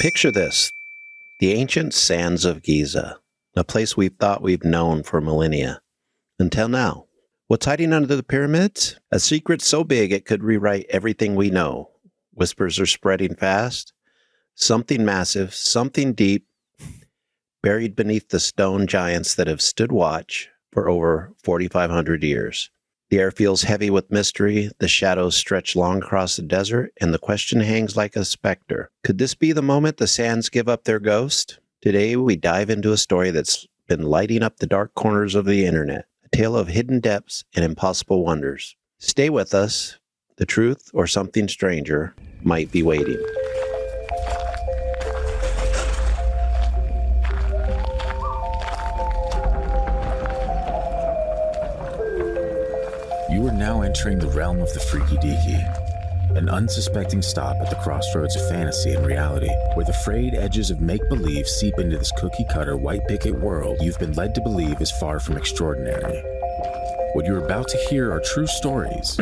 Picture this, the ancient sands of Giza, a place we've thought we've known for millennia, until now. What's hiding under the pyramids? A secret so big it could rewrite everything we know. Whispers are spreading fast. Something massive, something deep, buried beneath the stone giants that have stood watch for over 4,500 years. The air feels heavy with mystery, the shadows stretch long across the desert, and the question hangs like a specter. Could this be the moment the sands give up their ghost? Today, we dive into a story that's been lighting up the dark corners of the internet, a tale of hidden depths and impossible wonders. Stay with us. The truth or something stranger might be waiting. You are now entering the realm of the freaky deaky, an unsuspecting stop at the crossroads of fantasy and reality, where the frayed edges of make-believe seep into this cookie-cutter white picket world you've been led to believe is far from extraordinary. What you're about to hear are true stories.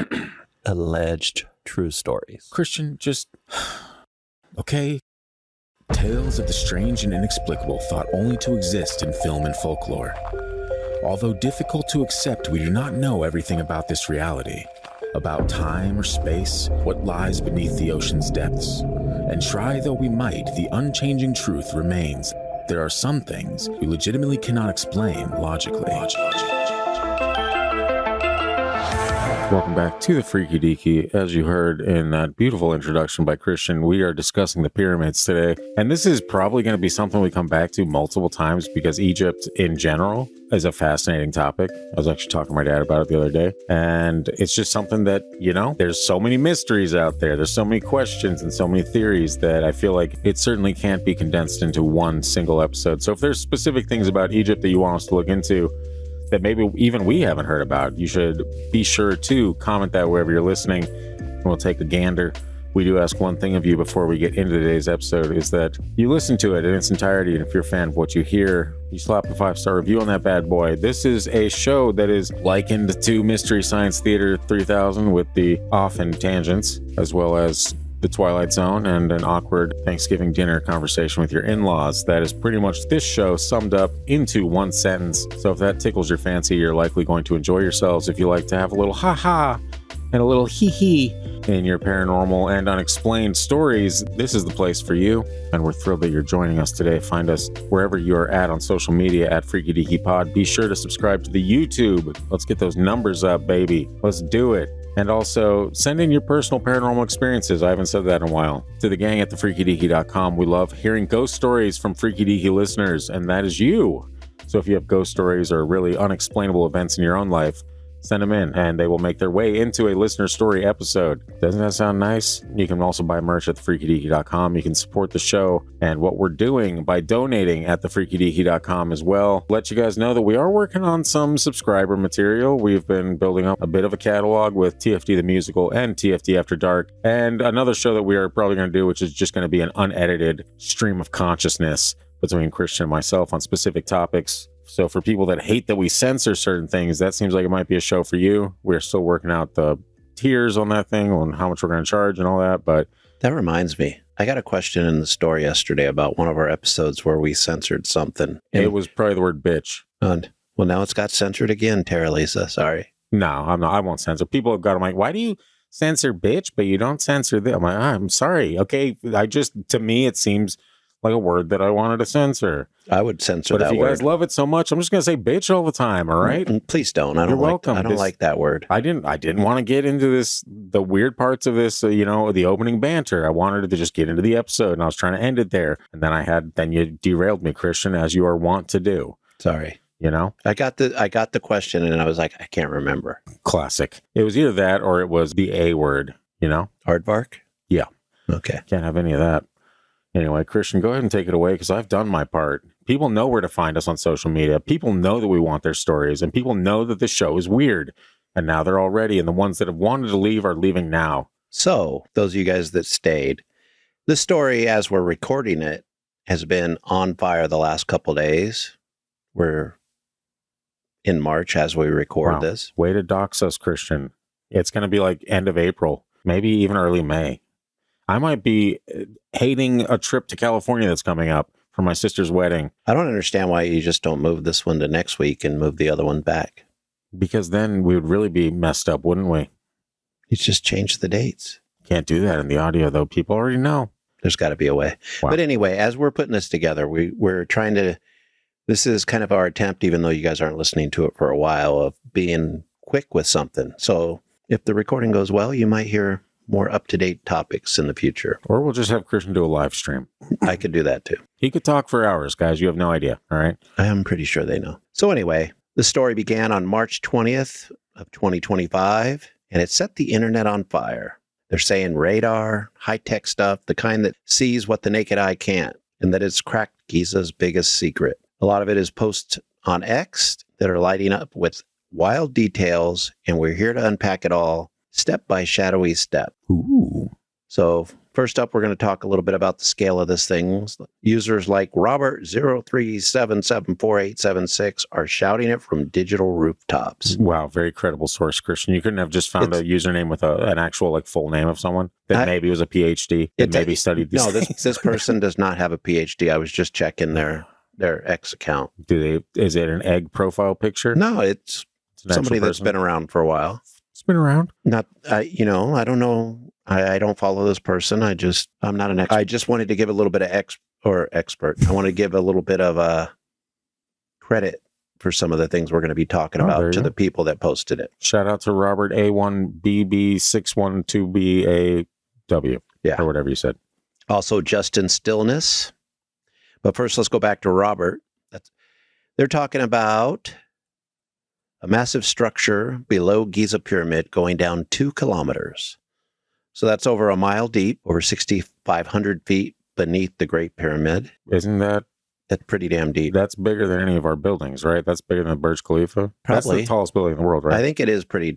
Alleged true stories. Christian, just... okay? Tales of the strange and inexplicable thought only to exist in film and folklore. Although difficult to accept, we do not know everything about this reality, about time or space, what lies beneath the ocean's depths. And try though we might, the unchanging truth remains. There are some things we legitimately cannot explain logically. Welcome back to the Freaky Deaky. As you heard in that beautiful introduction by Christian, we are discussing the pyramids today. And this is probably going to be something we come back to multiple times because Egypt in general is a fascinating topic. I was actually talking to my dad about it the other day. And it's just something that, you know, there's so many mysteries out there. There's so many questions and so many theories that I feel like it certainly can't be condensed into one single episode. So if there's specific things about Egypt that you want us to look into, that maybe even we haven't heard about, you should be sure to comment that wherever you're listening, and we'll take a gander. We do ask one thing of you before we get into today's episode, is that you listen to it in its entirety, and if you're a fan of what you hear, you slap a 5-star review on that bad boy. This is a show that is likened to Mystery Science Theater 3000 with the often tangents, as well as The Twilight Zone and an awkward Thanksgiving dinner conversation with your in-laws. That is pretty much this show summed up into one sentence. So if that tickles your fancy, you're likely going to enjoy yourselves. If you like to have a little ha-ha and a little hee-hee in your paranormal and unexplained stories, this is the place for you. And we're thrilled that you're joining us today. Find us wherever you're at on social media at Freaky Deaky Pod. Be sure to subscribe to the YouTube. Let's get those numbers up, baby. Let's do it. And also, send in your personal paranormal experiences. I haven't said that in a while. To the gang at thefreakydeaky.com. We love hearing ghost stories from Freaky Deaky listeners, and that is you. So if you have ghost stories or really unexplainable events in your own life, send them in, and they will make their way into a listener story episode. Doesn't that sound nice? You can also buy merch at thefreakydeaky.com. You can support the show and what we're doing by donating at thefreakydeaky.com as well. Let you guys know that we are working on some subscriber material. We've been building up a bit of a catalog with TFD the Musical and TFD After Dark, and another show that we are probably going to do, which is just going to be an unedited stream of consciousness between Christian and myself on specific topics. So for people that hate that we censor certain things, that seems like it might be a show for you. We're still working out the tiers on that thing, on how much we're going to charge and all that. But that reminds me, I got a question in the store yesterday about one of our episodes where we censored something. It was probably the word bitch. And, well, now it's got censored again, Tara Lisa. Sorry. No, I'm not. I won't censor. People have got, I'm like, why do you censor bitch, but you don't censor this? I'm like, I'm sorry. Okay. To me, it seems like a word that I wanted to censor. I would censor that word. But if you guys love it so much, I'm just going to say bitch all the time, all right? Please don't. I don't like that word. I didn't want to get into the weird parts of this, the opening banter. I wanted to just get into the episode, and I was trying to end it there. And then you derailed me, Christian, as you are wont to do. Sorry. You know? I got the question, and I was like, I can't remember. Classic. It was either that or it was the A word, you know? Aardvark? Yeah. Okay. Can't have any of that. Anyway, Christian, go ahead and take it away because I've done my part. People know where to find us on social media. People know that we want their stories, and people know that the show is weird. And now they're all ready, and the ones that have wanted to leave are leaving now. So, those of you guys that stayed, the story as we're recording it has been on fire the last couple days. We're in March as we record this. Way to dox us, Christian. It's going to be like end of April, maybe even early May. I might be hating a trip to California that's coming up for my sister's wedding. I don't understand why you just don't move this one to next week and move the other one back. Because then we would really be messed up, wouldn't we? You just change the dates. Can't do that in the audio, though. People already know. There's got to be a way. Wow. But anyway, as we're putting this together, we're trying to, this is kind of our attempt, even though you guys aren't listening to it for a while, of being quick with something. So if the recording goes well, you might hear more up-to-date topics in the future. Or we'll just have Christian do a live stream. I could do that too. He could talk for hours, guys. You have no idea. All right. I am pretty sure they know. So anyway, the story began on March 20th of 2025, and it set the internet on fire. They're saying radar, high-tech stuff, the kind that sees what the naked eye can't, and that it's cracked Giza's biggest secret. A lot of it is posts on X that are lighting up with wild details, and we're here to unpack it all step by shadowy step. Ooh. So first up, we're going to talk a little bit about the scale of this thing. Users like Robert03774876 are shouting it from digital rooftops. Wow, very credible source, Christian. You couldn't have just found a username with an actual like full name of someone that maybe was a PhD that maybe studied these things. This person does not have a PhD. I was just checking their X account. Is it an egg profile picture? No, it's somebody that's been around for a while. It's been around. Not, I don't know. I don't follow this person. I'm not an expert. I just wanted to give a little bit of expert. I want to give a little bit of credit for some of the things we're going to be talking about to the people that posted it. Shout out to Robert A1BB612BAW. Yeah. Or whatever you said. Also, Justin Stillness. But first, let's go back to Robert. They're talking about a massive structure below Giza Pyramid going down 2 kilometers. So that's over a mile deep, over 6,500 feet beneath the Great Pyramid. Isn't that? That's pretty damn deep. That's bigger than any of our buildings, right? That's bigger than Burj Khalifa. Probably. That's the tallest building in the world, right? I think it is 2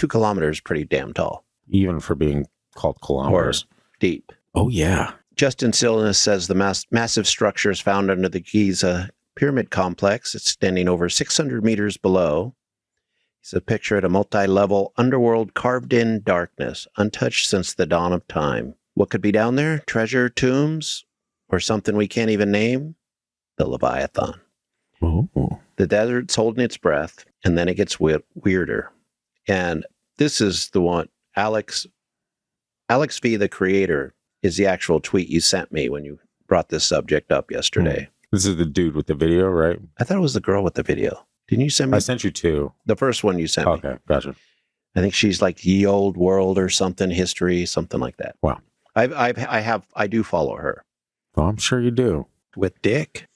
kilometers is pretty damn tall. Even for being called kilometers. Or deep. Oh, yeah. Justin Stillness says the massive structure is found under the Giza Pyramid complex. It's standing over 600 meters below. It's a picture at a multi-level underworld carved in darkness, untouched since the dawn of time. What could be down there? Treasure, tombs, or something we can't even name? The Leviathan. Oh. The desert's holding its breath, and then it gets weirder. And this is the one, Alex V, the creator, is the actual tweet you sent me when you brought this subject up yesterday. This is the dude with the video, right? I thought it was the girl with the video. Didn't you send me? I sent you 2. The first one you sent me. Okay, gotcha. I think she's like Ye Old World or something, history, something like that. Wow. I do follow her. Well, I'm sure you do. With Dick?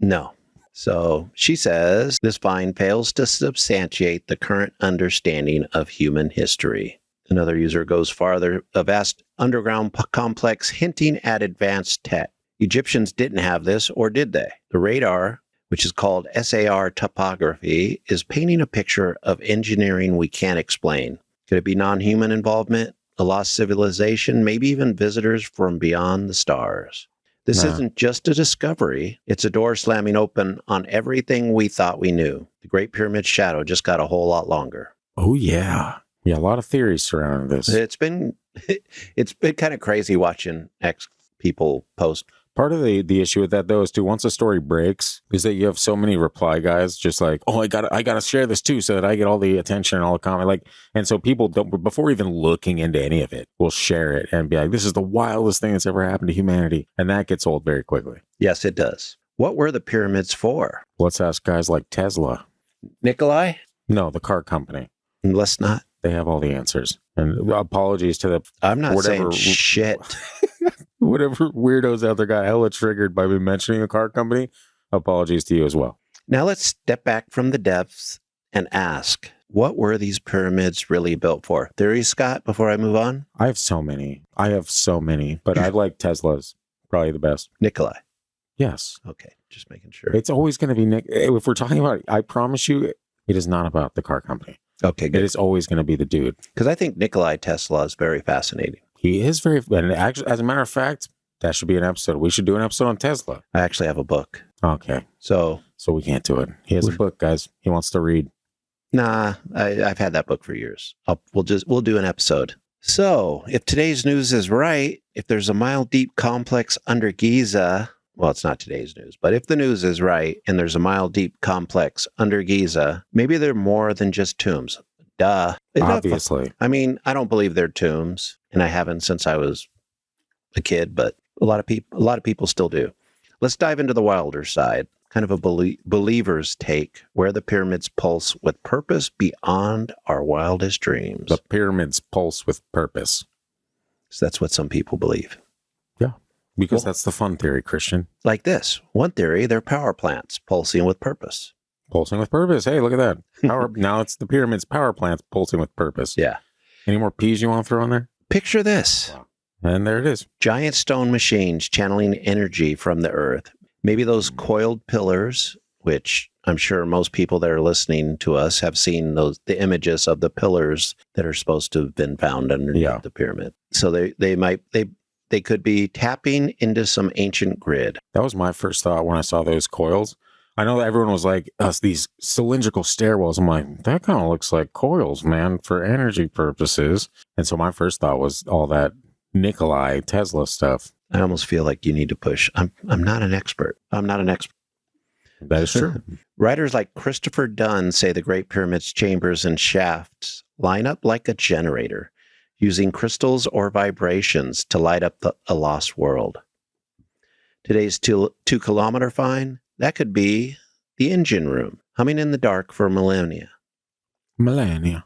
No. So she says, this find fails to substantiate the current understanding of human history. Another user goes farther, a vast underground complex hinting at advanced tech. Egyptians didn't have this, or did they? The radar, which is called SAR topography, is painting a picture of engineering we can't explain. Could it be non-human involvement, a lost civilization, maybe even visitors from beyond the stars? This isn't just a discovery. It's a door slamming open on everything we thought we knew. The Great Pyramid's shadow just got a whole lot longer. Oh, yeah. Yeah, a lot of theories surrounding this. It's been kind of crazy watching people post. Part of the issue with that, though, is too, once a story breaks, is that you have so many reply guys just like, oh, I gotta share this too, so that I get all the attention and all the comment. And so people don't, before even looking into any of it, will share it and be like, this is the wildest thing that's ever happened to humanity. And that gets old very quickly. Yes, it does. What were the pyramids for? Let's ask guys like Tesla. Nikolai? No, the car company. Let's not. They have all the answers. And apologies to the... I'm not saying shit. Whatever weirdos out there got hella triggered by me mentioning a car company, apologies to you as well. Now let's step back from the depths and ask, what were these pyramids really built for? Theories, Scott, before I move on? I have so many, but I like Tesla's. Probably the best. Nikolai? Yes. Okay, just making sure. It's always going to be Nick. If we're talking about it, I promise you, it is not about the car company. Okay, good. It is always going to be the dude. Because I think Nikolai Tesla is very fascinating. He is very, and actually, as a matter of fact, that should be an episode. We should do an episode on Tesla. I actually have a book. Okay. So we can't do it. He has a book, guys. He wants to read. Nah, I've had that book for years. We'll do an episode. So, if today's news is right, if there's a mile deep complex under Giza, well, it's not today's news, but if the news is right and there's a mile deep complex under Giza, maybe they're more than just tombs. Duh. Obviously. I mean, I don't believe they're tombs, and I haven't since I was a kid, but a lot of people still do. Let's dive into the wilder side, kind of a believer's take, where the pyramids pulse with purpose beyond our wildest dreams. The pyramids pulse with purpose. So that's what some people believe. Yeah, because that's the fun theory, Christian. Like this. One theory, they're power plants pulsing with purpose. Pulsing with purpose. Hey, look at that. Now it's the pyramids power plants pulsing with purpose. Yeah. Any more P's you want to throw in there? Picture this. Wow. And there it is. Giant stone machines channeling energy from the earth. Maybe those coiled pillars, which I'm sure most people that are listening to us have seen the images of the pillars that are supposed to have been found underneath the pyramid. So they could be tapping into some ancient grid. That was my first thought when I saw those coils. I know that everyone was like, these cylindrical stairwells. I'm like, that kind of looks like coils, man, for energy purposes. And so my first thought was all that Nikolai Tesla stuff. I almost feel like you need to push. I'm not an expert. That is true. Writers like Christopher Dunn say the Great Pyramid's chambers and shafts line up like a generator, using crystals or vibrations to light up a lost world. Today's 2-kilometer find, that could be the engine room, humming in the dark for millennia. Millennia.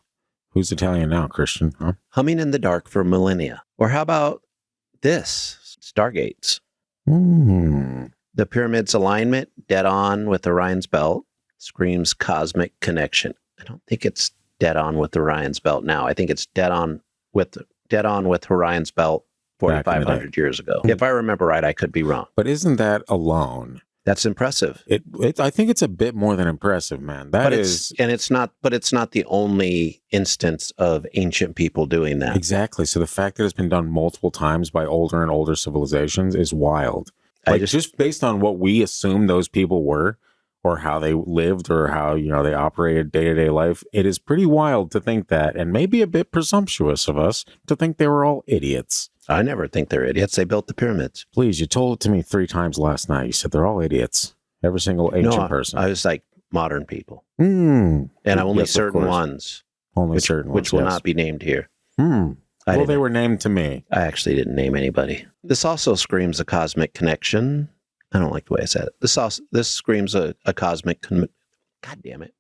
Who's Italian now, Christian? Huh? Humming in the dark for millennia. Or how about this? Stargates. The pyramid's alignment, dead on with Orion's belt, screams cosmic connection. I don't think it's dead on with Orion's belt now. I think it's dead on with Orion's belt 4,500 years ago. If I remember right, I could be wrong. But isn't that alone? That's impressive. I think it's a bit more than impressive, man. It's not the only instance of ancient people doing that. Exactly. So the fact that it's been done multiple times by older and older civilizations is wild. Just based on what we assume those people were, or how they lived, or how they operated day-to-day life, it is pretty wild to think that, and maybe a bit presumptuous of us to think they were all idiots. I never think they're idiots. They built the pyramids. Please, you told it to me 3 times last night. You said they're all idiots. Every single ancient person. I was like modern people. And only certain ones. Which will not be named here. Well, they were named to me. I actually didn't name anybody. This also screams a cosmic connection. I don't like the way I said it. This screams a cosmic God damn it.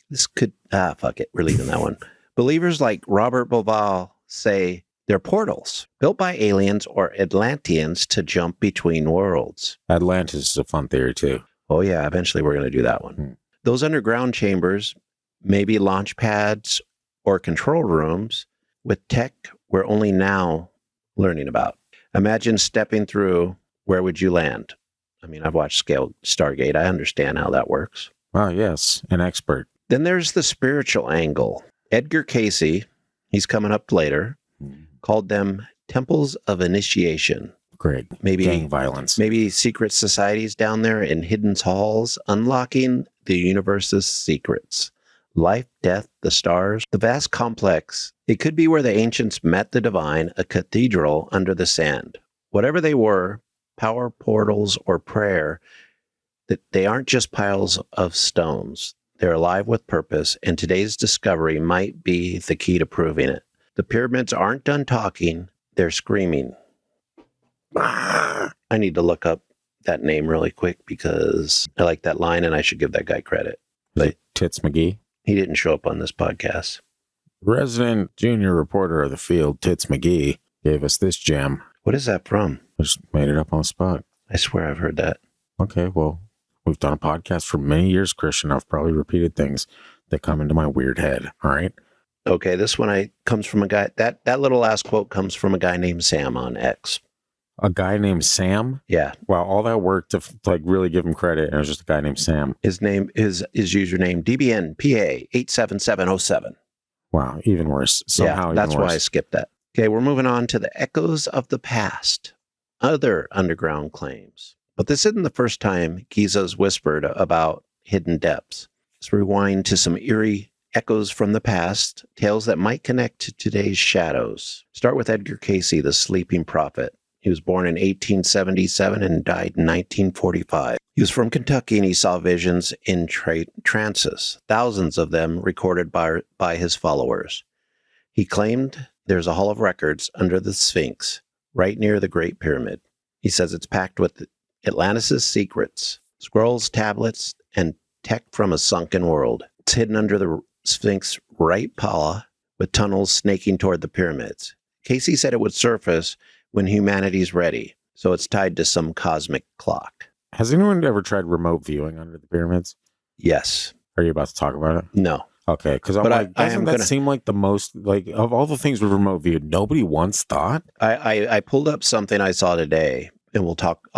This could... fuck it. We're leaving that one. Believers like Robert Boval say they're portals built by aliens or Atlanteans to jump between worlds. Atlantis is a fun theory, too. Oh, yeah. Eventually, we're going to do that one. Those underground chambers may be launch pads or control rooms with tech we're only now learning about. Imagine stepping through. Where would you land? I mean, I've watched Stargate. I understand how that works. Oh, yes. An expert. Then there's the spiritual angle. Edgar Cayce, he's coming up later, called them temples of initiation. Great. Maybe gang violence. Maybe secret societies down there in hidden halls, unlocking the universe's secrets. Life, death, the stars, the vast complex. It could be where the ancients met the divine, a cathedral under the sand. Whatever they were, power portals or prayer, that they aren't just piles of stones. They're alive with purpose, and today's discovery might be the key to proving it. The pyramids aren't done talking, they're screaming. I need to look up that name really quick because I like that line and I should give that guy credit. But Tits McGee? He didn't show up on this podcast. Resident junior reporter of the field, Tits McGee, gave us this gem. What is that from? I just made it up on the spot. I swear I've heard that. Okay, well, we've done a podcast for many years, Christian. I've probably repeated things that come into my weird head. All right. Okay, this one comes from a guy. That little last quote comes from a guy named Sam on X. A guy named Sam? Yeah. Wow, all that work to really give him credit, and it was just a guy named Sam. His name is his username DBNPA87707. Wow, even worse. Somehow, that's even worse. why I skipped that. Okay, we're moving on to the echoes of the past, other underground claims. But this isn't the first time Giza's whispered about hidden depths. Let's rewind to some eerie echoes from the past, tales that might connect to today's shadows. Start with Edgar Cayce, the sleeping prophet. He was born in 1877 and died in 1945. He was from Kentucky and he saw visions in trances, thousands of them recorded by his followers. He claimed there's a hall of records under the Sphinx, right near the Great Pyramid. He says it's packed with Atlantis' secrets, scrolls, tablets, and tech from a sunken world. It's hidden under the Sphinx right paw with tunnels snaking toward the pyramids. Cayce said it would surface when humanity's ready, so it's tied to some cosmic clock. Has anyone ever tried remote viewing under the pyramids? Yes. Are you about to talk about it? No. Okay, because I'm like, doesn't that seem like the most, like, of all the things we've remote viewed, nobody once thought? I pulled up something I saw today, and we'll talk,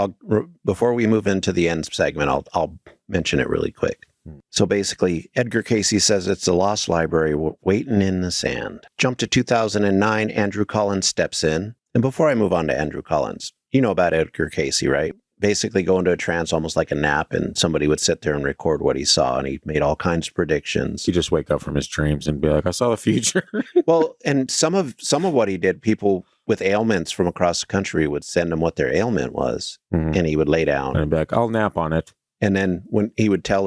before we move into the end segment, I'll mention it really quick. So basically, Edgar Cayce says it's a lost library waiting in the sand. Jump to 2009, Andrew Collins steps in. And before I move on to Andrew Collins, you know about Edgar Cayce, right? Basically go into a trance almost like a nap, and somebody would sit there and record what he saw, and he made all kinds of predictions. He'd just wake up from his dreams and be like, I saw the future. Well, and some of what he did, people with ailments from across the country would send him what their ailment was, and he would lay down. And be like, I'll nap on it. And then when he would tell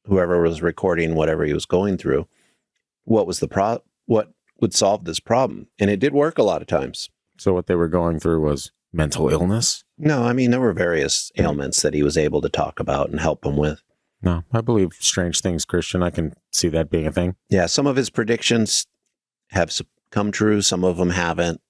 whoever was recording whatever he was going through, what would solve this problem. And it did work a lot of times. So what they were going through was mental illness? No, I mean, there were various ailments that he was able to talk about and help them with. No, I believe strange things, Christian. I can see that being a thing. Yeah, some of his predictions have come true. Some of them haven't.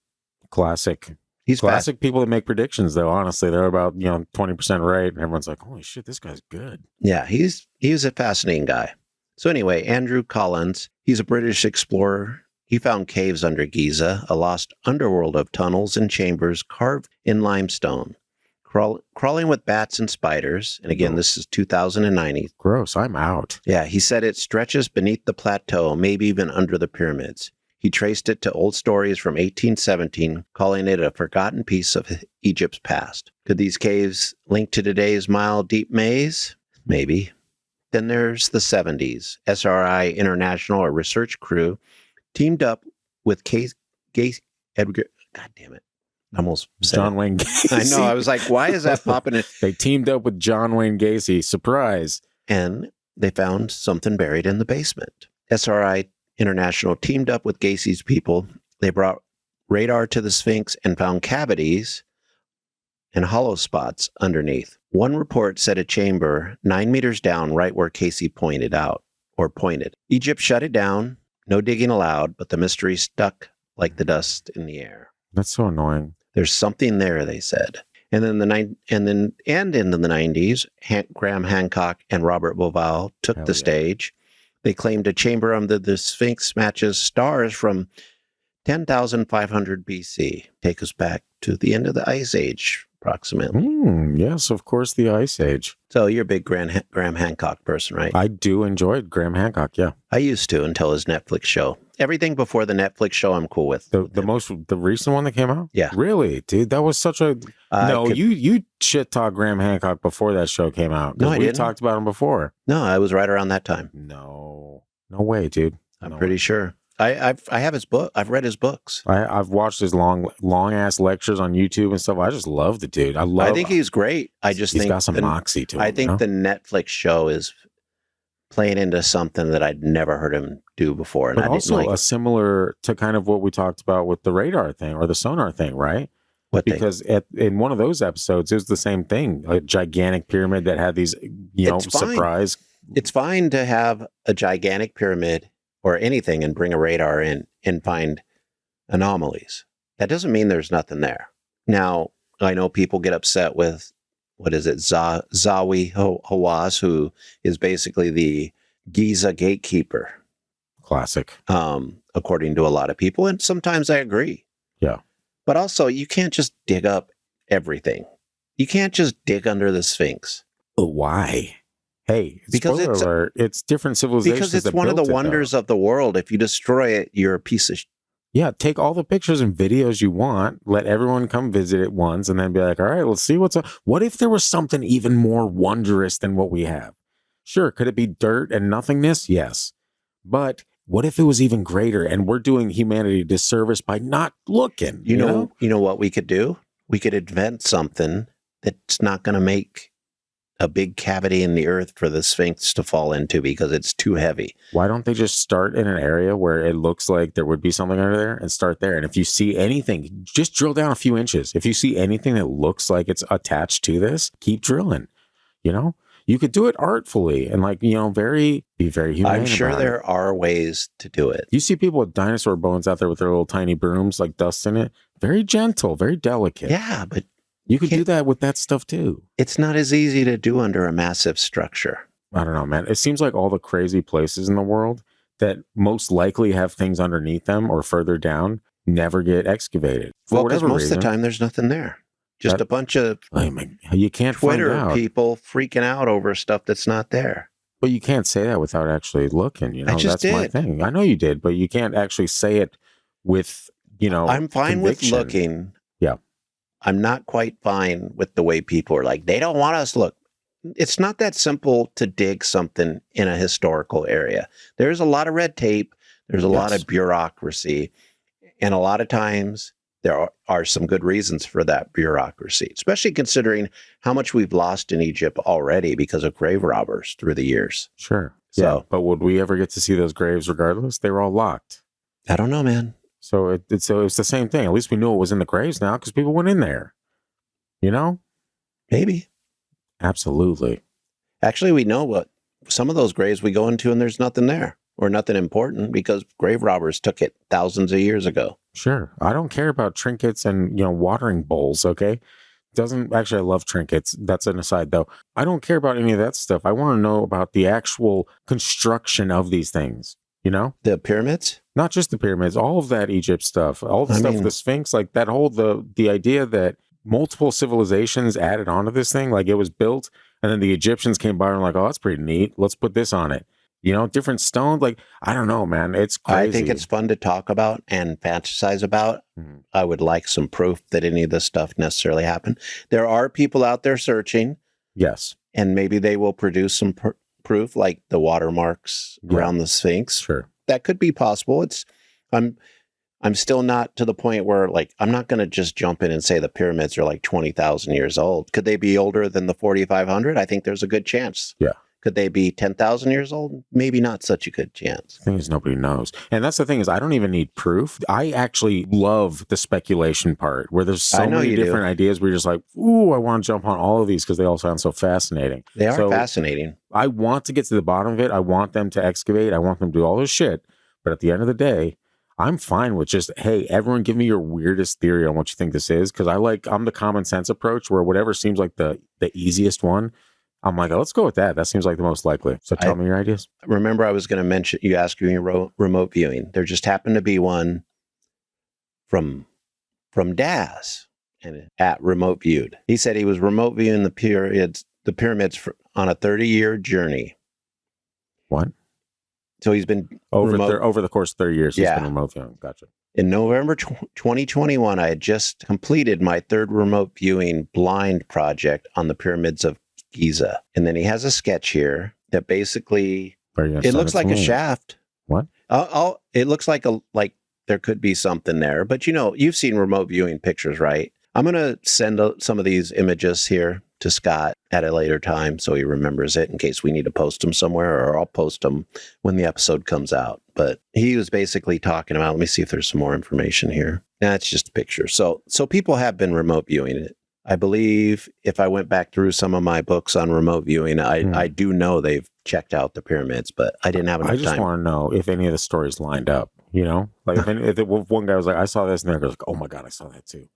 Classic. He's classic people that make predictions, though. Honestly, they're about 20% right, and everyone's like, "Holy shit, this guy's good." Yeah, he's a fascinating guy. So anyway, Andrew Collins, he's a British explorer. He found caves under Giza, a lost underworld of tunnels and chambers carved in limestone, crawling with bats and spiders. And again, this is 2009. Gross, I'm out. Yeah, he said it stretches beneath the plateau, maybe even under the pyramids. He traced it to old stories from 1817, calling it a forgotten piece of Egypt's past. Could these caves link to today's mile-deep maze? Maybe. Then there's the 70s. SRI International, a research crew, teamed up with Edgar. God damn it. I almost said John Wayne Gacy. I know. I was like, why is that popping in? They teamed up with John Wayne Gacy. Surprise. And they found something buried in the basement. SRI International teamed up with Gacy's people. They brought radar to the Sphinx and found cavities and hollow spots underneath. One report said a chamber 9 meters down, right where Cayce pointed. Egypt shut it down. No digging allowed, but the mystery stuck like the dust in the air. That's so annoying. There's something there, they said. And then into the 90s, Graham Hancock and Robert Bauval took the stage. They claimed a chamber under the Sphinx matches stars from 10,500 BC. Take us back to the end of the Ice Age, approximately. Yes, of course, the Ice Age. So you're a big Graham Hancock person, right? I do enjoy Graham Hancock, yeah. I used to until his Netflix show. Everything before the Netflix show I'm cool with. The recent one that came out? Yeah. Really? Dude, that was such a... you shit talked Graham Hancock before that show came out. No, I didn't. We talked about him before. No, I was right around that time. No way, dude. I'm pretty sure. I have his book. I've read his books. I've watched his long ass lectures on YouTube and stuff. I just love the dude. I think he's great. He's got some moxie to him. I think the Netflix show is playing into something that I'd never heard him do before. And but also a similar to kind of what we talked about with the radar thing or the sonar thing, right? Because in one of those episodes, it was the same thing. A gigantic pyramid that had these, surprise. It's fine to have a gigantic pyramid or anything and bring a radar in and find anomalies. That doesn't mean there's nothing there. Now, I know people get upset with, Zawi Hawass, who is basically the Giza gatekeeper. Classic. According to a lot of people, and sometimes I agree. Yeah. But also, you can't just dig up everything. You can't just dig under the Sphinx. Why? Hey, because it's different civilizations. Because it's one of the wonders of the world. If you destroy it, you're a piece of Yeah, take all the pictures and videos you want, let everyone come visit it once, and then be like, all right, let's see what's up. What if there was something even more wondrous than what we have? Sure, could it be dirt and nothingness? Yes. But what if it was even greater and we're doing humanity a disservice by not looking? You know what we could do? We could invent something that's not going to make a big cavity in the earth for the Sphinx to fall into because it's too heavy. Why don't they just start in an area where it looks like there would be something under there and start there? And if you see anything, just drill down a few inches. If you see anything that looks like it's attached to this, keep drilling. You could do it artfully and be very humane. I'm sure about there are ways to do it. You see people with dinosaur bones out there with their little tiny brooms, like dust in it. Very gentle, very delicate. Yeah, but you could do that with that stuff too. It's not as easy to do under a massive structure. I don't know, man. It seems like all the crazy places in the world that most likely have things underneath them or further down never get excavated. Well, because most of the time there's nothing there. Just a bunch of you can't Twitter find out. People freaking out over stuff that's not there. But you can't say that without actually looking. I just that's my thing. I know you did, but you can't actually say it with, I'm fine conviction. with looking. Yeah. I'm not quite fine with the way people are like, they don't want us to look. It's not that simple to dig something in a historical area. There's a lot of red tape. There's a lot of bureaucracy. And a lot of times there are some good reasons for that bureaucracy, especially considering how much we've lost in Egypt already because of grave robbers through the years. Sure. So, but would we ever get to see those graves regardless? They were all locked. I don't know, man. So it's the same thing. At least we knew it was in the graves now because people went in there. Maybe. Absolutely. Actually, we know what some of those graves we go into and there's nothing there or nothing important because grave robbers took it thousands of years ago. Sure. I don't care about trinkets and, watering bowls. Okay. I love trinkets. That's an aside though. I don't care about any of that stuff. I want to know about the actual construction of these things. The pyramids, not just the pyramids, all of that Egypt stuff, all the stuff, the Sphinx, like that whole, the idea that multiple civilizations added onto this thing, like it was built and then the Egyptians came by and were like, oh, that's pretty neat. Let's put this on it. Different stones. Like, I don't know, man. It's crazy. I think it's fun to talk about and fantasize about. Mm-hmm. I would like some proof that any of this stuff necessarily happened. There are people out there searching. Yes. And maybe they will produce some proof, like the watermarks around the Sphinx. Sure. That could be possible. I'm still not to the point where I'm not going to just jump in and say the pyramids are 20,000 years old. Could they be older than the 4,500? I think there's a good chance. Yeah. Could they be 10,000 years old? Maybe not such a good chance. The thing is, nobody knows. And that's the thing is, I don't even need proof. I actually love the speculation part where there's so many different ideas where you're just like, ooh, I want to jump on all of these because they all sound so fascinating. They are fascinating. I want to get to the bottom of it. I want them to excavate. I want them to do all this shit. But at the end of the day, I'm fine with just, hey, everyone give me your weirdest theory on what you think this is. Because I'm the common sense approach where whatever seems like the easiest one, I'm like, oh, let's go with that. That seems like the most likely. So tell me your ideas. Remember, I was going to mention, you asked me remote viewing. There just happened to be one from Daz and at Remote Viewed. He said he was remote viewing the pyramids on a 30-year journey. What? So he's been over the course of 30 years. He's been remote viewing. Gotcha. In November 2021, I had just completed my third remote viewing blind project on the pyramids of Giza. And then he has a sketch here that basically, it looks like a shaft. What? It looks like there could be something there, but you've seen remote viewing pictures, right? I'm going to send some of these images here to Scott at a later time so he remembers it in case we need to post them somewhere, or I'll post them when the episode comes out. But he was basically talking about, let me see if there's some more information here. That's just a picture. So people have been remote viewing it. I believe if I went back through some of my books on remote viewing, I do know they've checked out the pyramids, but I didn't have enough time. I just want to know if any of the stories lined up, if one guy was like, I saw this, and the other goes, oh my God, I saw that too.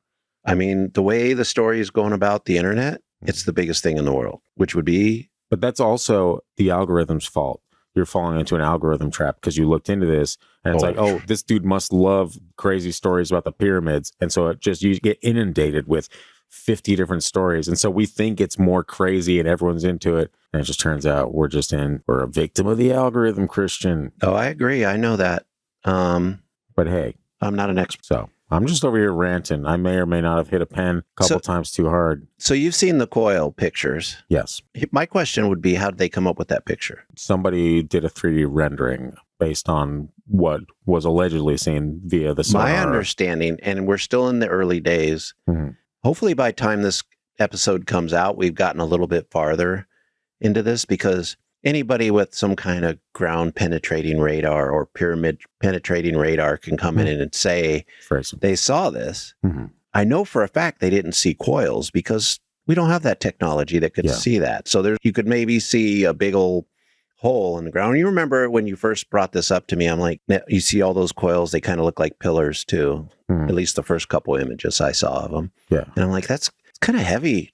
I mean, the way the story is going about the internet, it's the biggest thing in the world, which would be. But that's also the algorithm's fault. You're falling into an algorithm trap because you looked into this and it's like, oh, this dude must love crazy stories about the pyramids. And so you get inundated with 50 different stories. And so we think it's more crazy and everyone's into it. And it just turns out we're a victim of the algorithm, Christian. Oh, I agree. I know that. But hey, I'm not an expert. So I'm just over here ranting. I may or may not have hit a pen a couple times too hard. So you've seen the Coil pictures. Yes. My question would be, how did they come up with that picture? Somebody did a 3D rendering based on what was allegedly seen via the sonar. My understanding, and we're still in the early days, hopefully by the time this episode comes out, we've gotten a little bit farther into this, because anybody with some kind of ground penetrating radar or pyramid penetrating radar can come in and say they saw this. I know for a fact they didn't see coils, because we don't have that technology that could see that. So you could maybe see a big old hole in the ground. You remember when you first brought this up to me, I'm like, you see all those coils, they kind of look like pillars too. At least the first couple images I saw of them. Yeah. And I'm like, it's kind of heavy.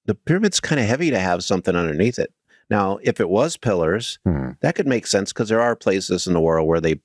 The pyramid's kind of heavy to have something underneath it. Now, if it was pillars, that could make sense, because there are places in the world where they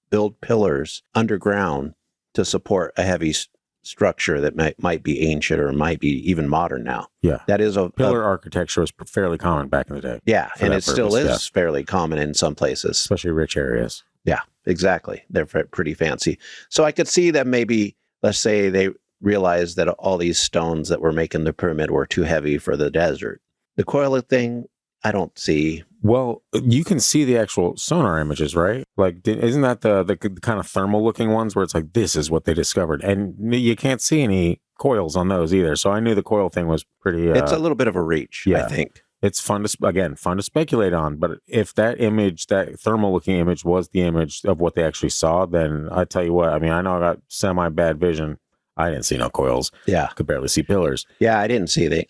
build pillars underground to support a heavy structure that might be ancient or might be even modern now. Yeah. That is pillar architecture was fairly common back in the day. Yeah. And it still is fairly common in some places. Especially rich areas. Yeah, exactly. They're pretty fancy. So I could see that maybe, let's say they realized that all these stones that were making the pyramid were too heavy for the desert. The coil thing, I don't see. Well, you can see the actual sonar images, right? Like, isn't that the kind of thermal looking ones where it's like, this is what they discovered? And you can't see any coils on those either. So I knew the coil thing was pretty... it's a little bit of a reach, I think. It's fun to speculate on. But if that image, that thermal looking image was the image of what they actually saw, then I tell you what, I mean, I know I got semi-bad vision. I didn't see no coils. Yeah. Could barely see pillars. Yeah, I didn't see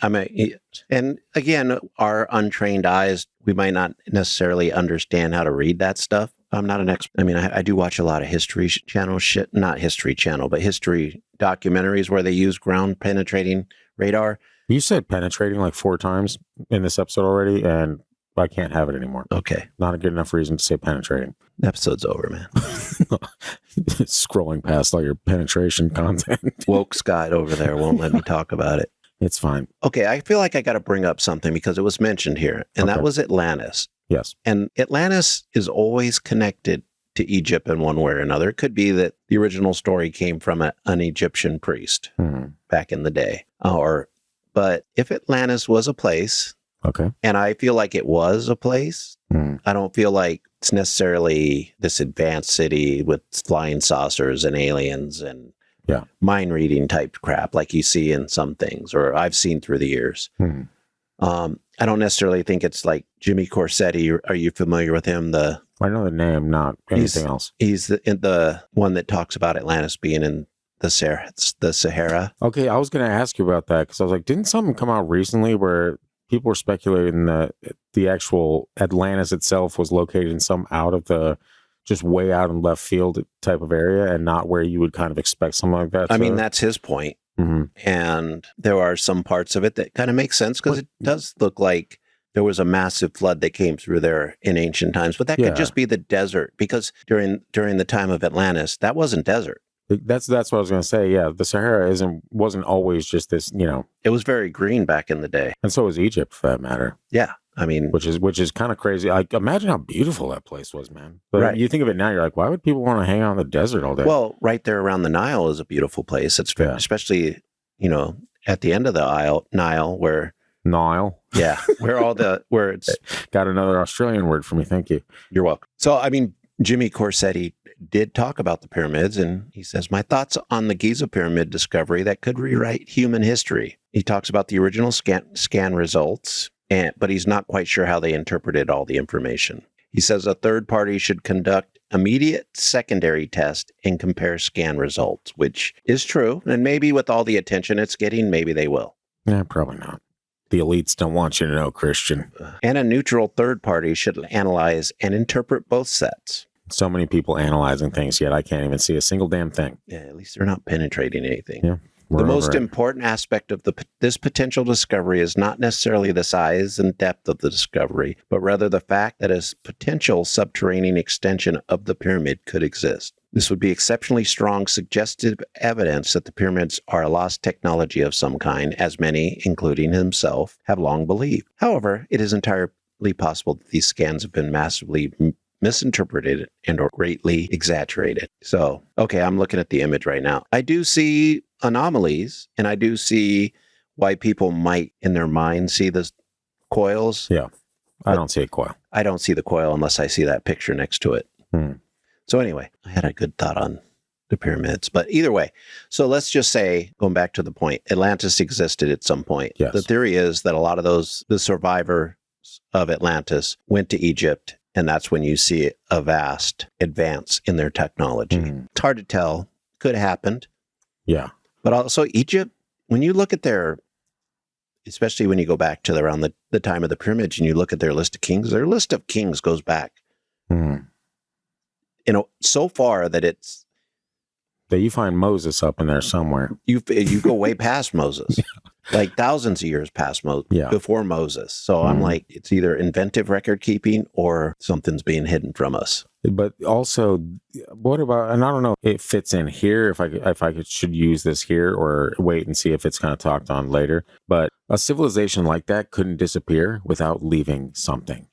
and again, our untrained eyes, we might not necessarily understand how to read that stuff. I'm not an expert. I mean, I do watch a lot of history channel shit, not history channel, but history documentaries where they use ground penetrating radar. You said penetrating like 4 times in this episode already, and I can't have it anymore. Okay. Not a good enough reason to say penetrating. The episode's over, man. Scrolling past all your penetration content. Woke Scott over there won't let me talk about it. It's fine. Okay, I feel like I got to bring up something because it was mentioned here, and that was Atlantis. Yes. And Atlantis is always connected to Egypt in one way or another. It could be that the original story came from an Egyptian priest back in the day. But if Atlantis was a place... Okay. And I feel like it was a place. I don't feel like it's necessarily this advanced city with flying saucers and aliens and mind reading type crap like you see in some things, or I've seen through the years. I don't necessarily think it's like Jimmy Corsetti. Are you familiar with him? I know the name, not anything else. He's the one that talks about Atlantis being in the Sahara. Okay, I was going to ask you about that because I was like, didn't something come out recently where people were speculating that the actual Atlantis itself was located in some just way out in left field type of area and not where you would kind of expect something like that? I mean, that's his point. And there are some parts of it that kind of make sense because it does look like there was a massive flood that came through there in ancient times. But that could just be the desert, because during the time of Atlantis, that wasn't desert. That's what I was going to say. Yeah, the Sahara wasn't always just this, It was very green back in the day. And so was Egypt, for that matter. Yeah, I mean... Which is kind of crazy. Like, imagine how beautiful that place was, man. But you think of it now, you're like, why would people want to hang out in the desert all day? Well, right there around the Nile is a beautiful place. It's especially, at the end of the Nile where... Nile? Yeah, where it's... Got another Australian word for me. Thank you. You're welcome. So, I mean, Jimmy Corsetti did talk about the pyramids, and he says, my thoughts on the Giza pyramid discovery that could rewrite human history. He talks about the original scan results, but he's not quite sure how they interpreted all the information. He says a third party should conduct immediate secondary test and compare scan results, which is true. And maybe with all the attention it's getting, maybe they will. Yeah, probably not. The elites don't want you to know, Christian. And a neutral third party should analyze and interpret both sets. So many people analyzing things, yet I can't even see a single damn thing. Yeah, at least they're not penetrating anything. Yeah, the most important aspect of this potential discovery is not necessarily the size and depth of the discovery, but rather the fact that a potential subterranean extension of the pyramid could exist. This would be exceptionally strong suggestive evidence that the pyramids are a lost technology of some kind, as many, including himself, have long believed. However, it is entirely possible that these scans have been massively misinterpreted and or greatly exaggerated. So, okay, I'm looking at the image right now. I do see anomalies, and I do see why people might, in their mind, see the coils. Yeah, I don't see a coil. I don't see the coil unless I see that picture next to it. Hmm. So anyway, I had a good thought on the pyramids, but either way, so let's just say, going back to the point, Atlantis existed at some point. Yes. The theory is that a lot of the survivors of Atlantis went to Egypt, and that's when you see a vast advance in their technology. It's hard to tell. Could have happened. Yeah. But also Egypt, when you look at especially when you go back to around the time of the pyramids and you look at their list of kings, their list of kings goes back, so far that it's, that you find Moses up in there somewhere. You go way past Moses, like thousands of years past before Moses. So I'm like, it's either inventive record keeping or something's being hidden from us. But also, what about? And I don't know if it fits in here. If I should use this here or wait and see if it's kind of talked on later. But a civilization like that couldn't disappear without leaving something.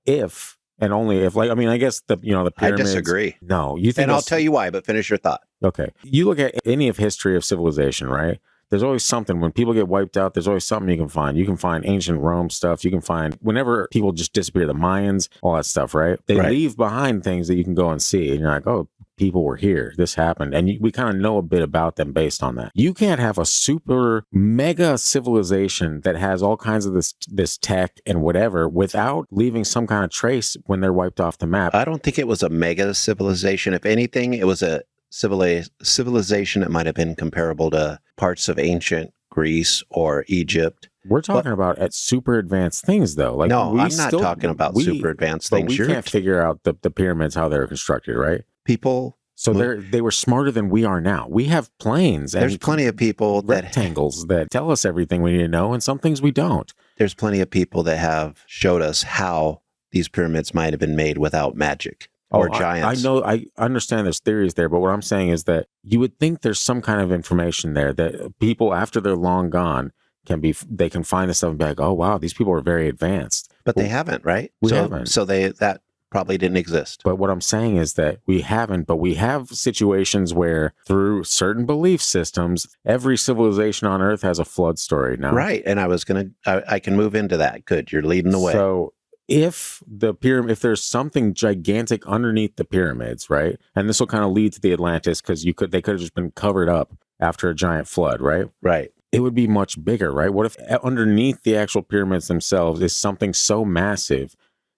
If. And only if, like, I mean, I guess the pyramids. I disagree. No, you think, and I'll tell you why. But finish your thought. Okay, you look at any of history of civilization, right? There's always something. When people get wiped out, there's always something you can find. You can find ancient Rome stuff. You can find whenever people just disappear, the Mayans, all that stuff, right? They leave behind things that you can go and see, and you're like, oh, people were here. This happened, and we kind of know a bit about them based on that. You can't have a super mega civilization that has all kinds of this tech and whatever without leaving some kind of trace when they're wiped off the map. I don't think it was a mega civilization. If anything, it was a civilization that might have been comparable to parts of ancient Greece or Egypt. We're talking about at super advanced things, though. Like, no, I'm not talking about super advanced things. We can't figure out the pyramids, how they're constructed, right? People. So they were smarter than we are now. We have planes. There's plenty of people rectangles that tell us everything we need to know, and some things we don't. There's plenty of people that have showed us how these pyramids might have been made without magic. Or giants. I understand there's theories there, but what I'm saying is that you would think there's some kind of information there that people, after they're long gone, they can find this stuff and be like, oh wow, these people are very advanced. But they haven't, right? We haven't. So that probably didn't exist. But what I'm saying is that we haven't, but we have situations where through certain belief systems, every civilization on Earth has a flood story now. Right. And I can move into that. Good. You're leading the way. So if if there's something gigantic underneath the pyramids, right? And this will kind of lead to the Atlantis because they could have just been covered up after a giant flood, right? Right. It would be much bigger, right? What if underneath the actual pyramids themselves is something so massive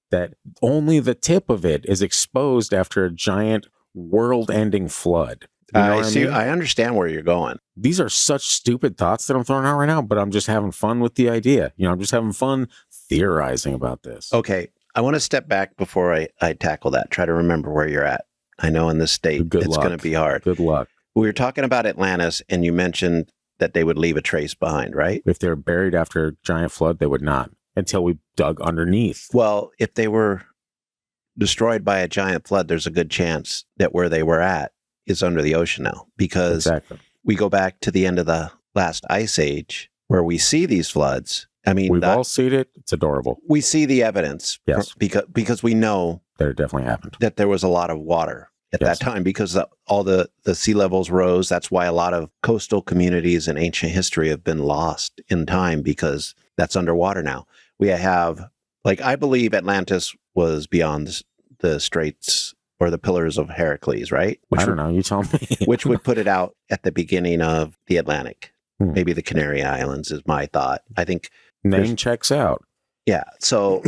that only the tip of it is exposed after a giant world-ending flood? You know what I mean? I understand where you're going. These are such stupid thoughts that I'm throwing out right now, but I'm just having fun with the idea. I'm just having fun theorizing about this. Okay. I want to step back before I tackle that. Try to remember where you're at. I know in this state, it's going to be hard. Good luck. We were talking about Atlantis, and you mentioned that they would leave a trace behind, right? If they're buried after a giant flood, they would not, until we dug underneath. Well, if they were destroyed by a giant flood, there's a good chance that where they were at is under the ocean now, because we go back to the end of the last ice age where we see these floods. I mean, we've all seen it. It's adorable. We see the evidence, yes, because we know that it definitely happened, that there was a lot of water at that time, because all the sea levels rose. That's why a lot of coastal communities in ancient history have been lost in time, because that's underwater now. We have, I believe Atlantis was beyond the straits or the pillars of Heracles, right? I don't know. You tell me. Which would put it out at the beginning of the Atlantic. Maybe the Canary Islands is my thought. I think name checks out. Yeah. So,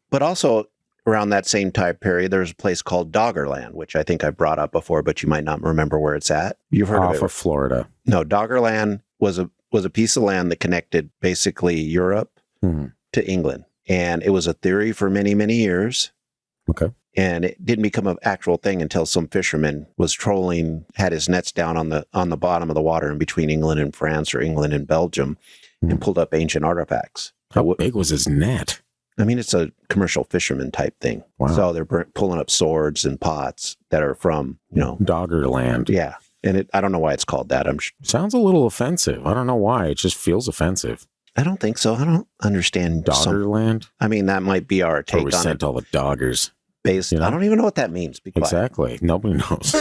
but also around that same time period, there's a place called Doggerland, which I think I brought up before, but you might not remember where it's at. You've heard of it. Off of Florida. No, Doggerland was a piece of land that connected basically Europe to England. And it was a theory for many, many years. Okay. And it didn't become an actual thing until some fisherman was trolling, had his nets down on the bottom of the water in between England and France or England and Belgium, and pulled up ancient artifacts. How big was his net? I mean, it's a commercial fisherman type thing. Wow. So they're pulling up swords and pots that are from, Doggerland. Yeah. And I don't know why it's called that. Sounds a little offensive. I don't know why. It just feels offensive. I don't think so. I don't understand. Doggerland? I mean, that might be our take on it. We sent all the doggers. I don't even know what that means. Exactly. Nobody knows.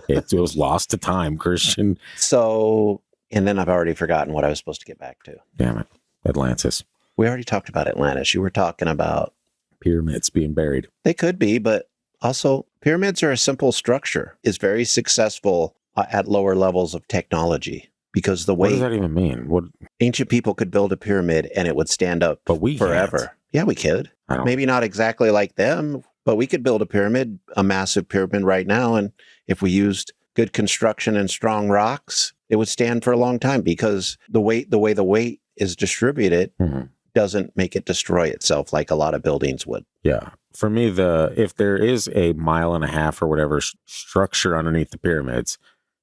It was lost to time, Christian. So, and then I've already forgotten what I was supposed to get back to. Damn it. Atlantis. We already talked about Atlantis. You were talking about pyramids being buried. They could be, but Also, pyramids are a simple structure. It's very successful at lower levels of technology because the What does way that even mean? What? ancient people could build a pyramid and it would stand up But we forever. can't. Yeah, we could. I don't. Maybe not exactly like them, but we could build a pyramid, a massive pyramid right now. And if we used good construction and strong rocks, it would stand for a long time because the way the weight is distributed Mhm. doesn't make it destroy itself like a lot of buildings would. Yeah. For me, if there is a 1.5 miles or whatever structure underneath the pyramids,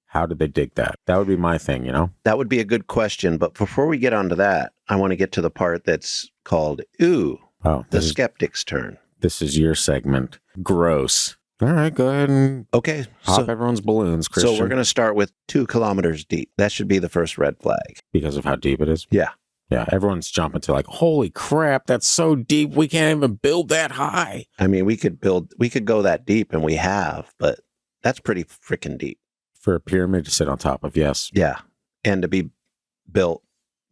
how did they dig that? That would be my thing, you know? That would be a good question. But before we get onto that, I want to get to the part that's called, ooh, Oh, the skeptic's turn. this is your segment. Gross. All right, go ahead and Okay, pop everyone's balloons, Christian. so we're going to start with 2 kilometers deep. That should be the first red flag. Because of how deep it is? Yeah. Yeah, everyone's jumping to like, holy crap, that's so deep. We can't even build that high. I mean, we could go that deep, and we have, but that's pretty freaking deep. For a pyramid to sit on top of, yes. Yeah. And to be built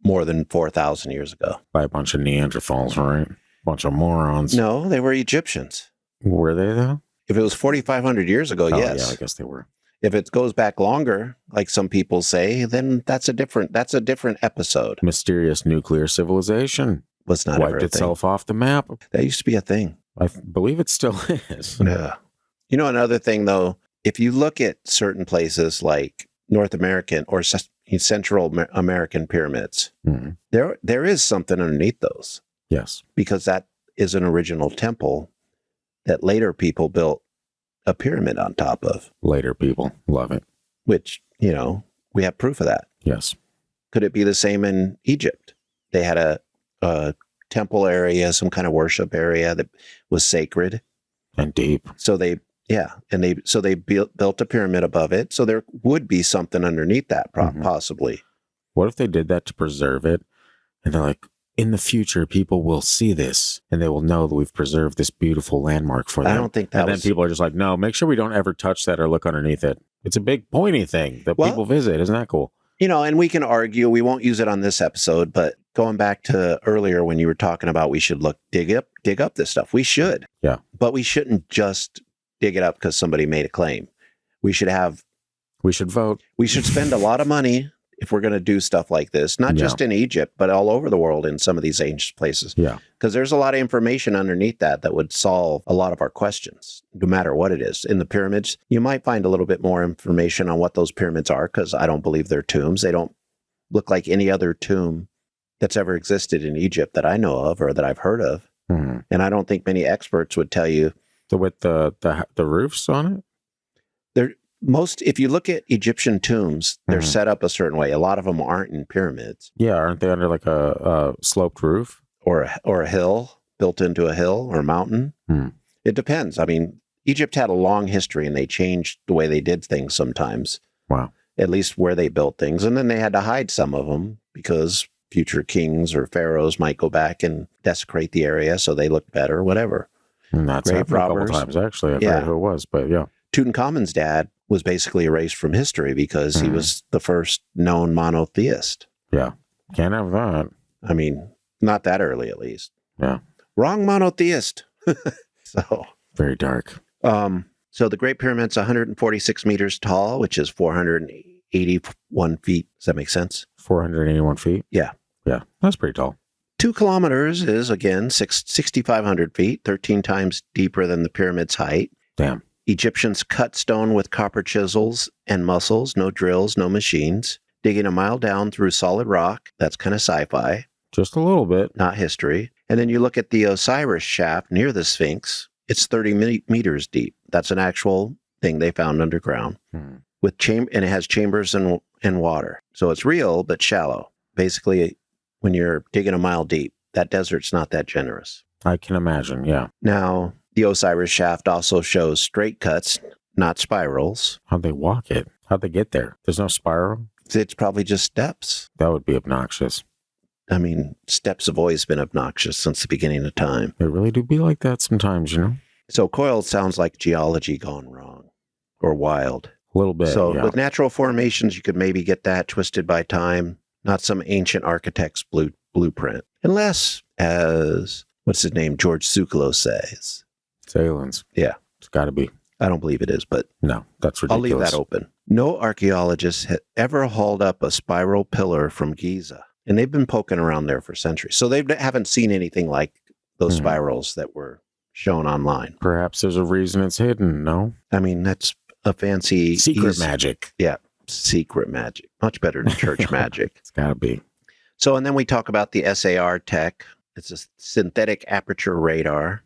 more than 4,000 years ago. By a bunch of Neanderthals, right? Bunch of morons. No, they were Egyptians. Were they, though? If it was 4,500 years ago, Oh, yes. yeah, I guess they were. If it goes back longer, like some people say, then that's a different episode. Mysterious nuclear civilization. Was not ever Wiped a thing. itself off the map. That used to be a thing. I believe it still is. Yeah. You know, another thing, though, if you look at certain places like North American or Central American pyramids, Mhm. there is something underneath those Yes. because that is an original temple that later people built a pyramid on top of, Later people. Love it. which, you know, we have proof of that. Yes. Could it be the same in Egypt? They had a temple area, some kind of worship area that was sacred. And deep. So they built a pyramid above it. So there would be something underneath that, Mhm. possibly. What if they did that to preserve it? And they're like, in the future, people will see this and they will know that we've preserved this beautiful landmark for them. I don't think that And then was. people are just like, no, make sure we don't ever touch that or look underneath it. It's a big pointy thing that Well- people visit. Isn't that cool? You know, and we can argue. We won't use it on this episode, but going back to earlier when you were talking about we should dig up this stuff. We should. Yeah. But we shouldn't just dig it up because somebody made a claim. We should vote. We should spend a lot of money if we're going to do stuff like this, not just in Egypt, but all over the world in some of these ancient places. Yeah. Because there's a lot of information underneath that would solve a lot of our questions, no matter what it is. In the pyramids, you might find a little bit more information on what those pyramids are, because I don't believe they're tombs. They don't look like any other tomb that's ever existed in Egypt that I know of or that I've heard of. Mhm. And I don't think many experts would tell you. So with the roofs on it? If you look at Egyptian tombs, they're Mhm. set up a certain way. A lot of them aren't in pyramids Yeah. Aren't they under like a sloped roof? or a hill built into a hill or a mountain. Hmm. It depends. I mean, Egypt had a long history and they changed the way they did things sometimes, Wow. at least where they built things. And then they had to hide some of them because future kings or pharaohs might go back and desecrate the area so they look better, whatever. And that's Grave happened a couple robbers. times, actually. I Yeah. forget who it was, but yeah. Tutankhamun's dad was basically erased from history because he Mhm. was the first known monotheist. Yeah. Can't have that. I mean, not that early, at least. Yeah. Wrong monotheist. So, Very dark. so the Great Pyramid's 146 meters tall, which is 481 feet. Does that make sense? 481 feet? Yeah. Yeah. That's pretty tall. 2 kilometers is, again, 6,500 feet, 13 times deeper than the pyramid's height. Damn. Egyptians cut stone with copper chisels and muscles, no drills, no machines, digging a mile down through solid rock. That's kind of sci-fi, Just a little bit. not history. And then you look at the Osiris shaft near the Sphinx. It's 30 meters deep. That's an actual thing they found underground. Hmm. And it has chambers and water. So it's real, but shallow. Basically, when you're digging a mile deep, that desert's not that generous. I can imagine. Yeah. Now, the Osiris shaft also shows straight cuts, not spirals. How'd they walk it? How'd they get there? There's no spiral? It's probably just steps. That would be obnoxious. I mean, steps have always been obnoxious since the beginning of time. They really do be like that sometimes, you know? So Coils sounds like geology gone wrong or wild. A little bit. So yeah. with natural formations, you could maybe get that twisted by time, not some ancient architect's blueprint. Unless, as, what's his name, George Tsoukalos says. It's aliens. Yeah. It's got to be. I don't believe it is, but No, that's I'll ridiculous. leave that open. No archaeologist had ever hauled up a spiral pillar from Giza, and they've been poking around there for centuries. So they haven't seen anything like those spirals that were shown online. Perhaps there's a reason it's hidden, no? I mean, that's a fancy... Secret magic. Yeah, secret magic. Much better than church magic. It's got to be. So, and then we talk about the SAR tech. It's a synthetic aperture radar,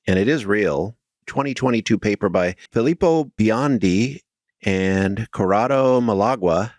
and it is real. 2022 paper by Filippo Biondi and Corrado Malagua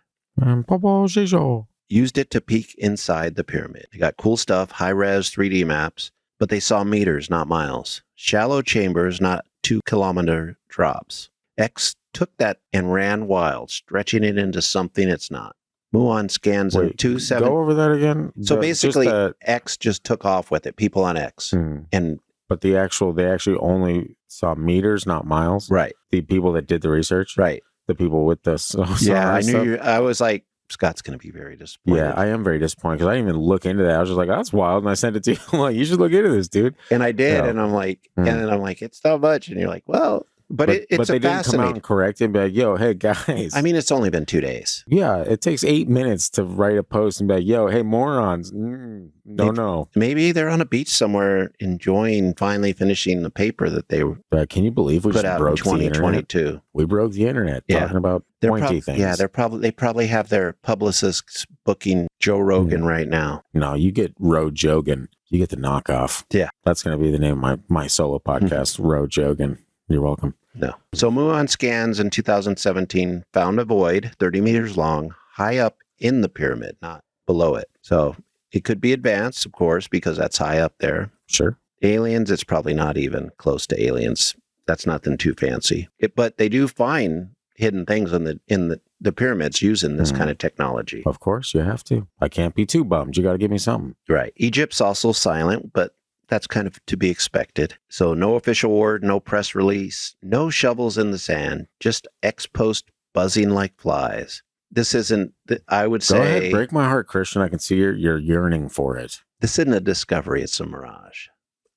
used it to peek inside the pyramid. They got cool stuff, high-res 3D maps, but they saw meters, not miles. Shallow chambers, not 2-kilometer drops. X took that and ran wild, stretching it into something it's not. Muon scans in 2.7. Go over that again. So basically, X just took off with it, people on X. And but they actually only saw meters, not miles. Right. The people that did the research. Right. The people with this. Yeah, I knew I was like, Scott's going to be very disappointed. Yeah, I am very disappointed because I didn't even look into that. I was just like, oh, that's wild. And I sent it to you. I'm like, you should look into this, dude. And I did. And I'm like, and then I'm like, it's not much. And you're like, well, but it's they didn't come out and correct it and be like, yo, hey, guys. I mean, it's only been 2 days. Yeah, it takes 8 minutes to write a post and be like, yo, hey, morons. No. Maybe they're on a beach somewhere enjoying finally finishing the paper that they can you believe we put just out broke in 2022? We broke the internet talking about pointy things. Yeah, they probably have their publicists booking Joe Rogan right now. No, you get Roe Jogan. You get the knockoff. Yeah. That's going to be the name of my solo podcast, Roe Jogan. You're welcome. No. So Muon scans in 2017 found a void 30 meters long, high up in the pyramid, not below it. So it could be advanced, of course, because that's high up there. Sure. Aliens, it's probably not even close to aliens. That's nothing too fancy. But they do find hidden things in the pyramids using this kind of technology. Of course, you have to. I can't be too bummed. You got to give me something. Right. Egypt's also silent, but that's kind of to be expected. So no official word, no press release, no shovels in the sand, just ex-post buzzing like flies. This isn't, I would say... Go ahead, break my heart, Christian. I can see you're yearning for it. This isn't a discovery, it's a mirage.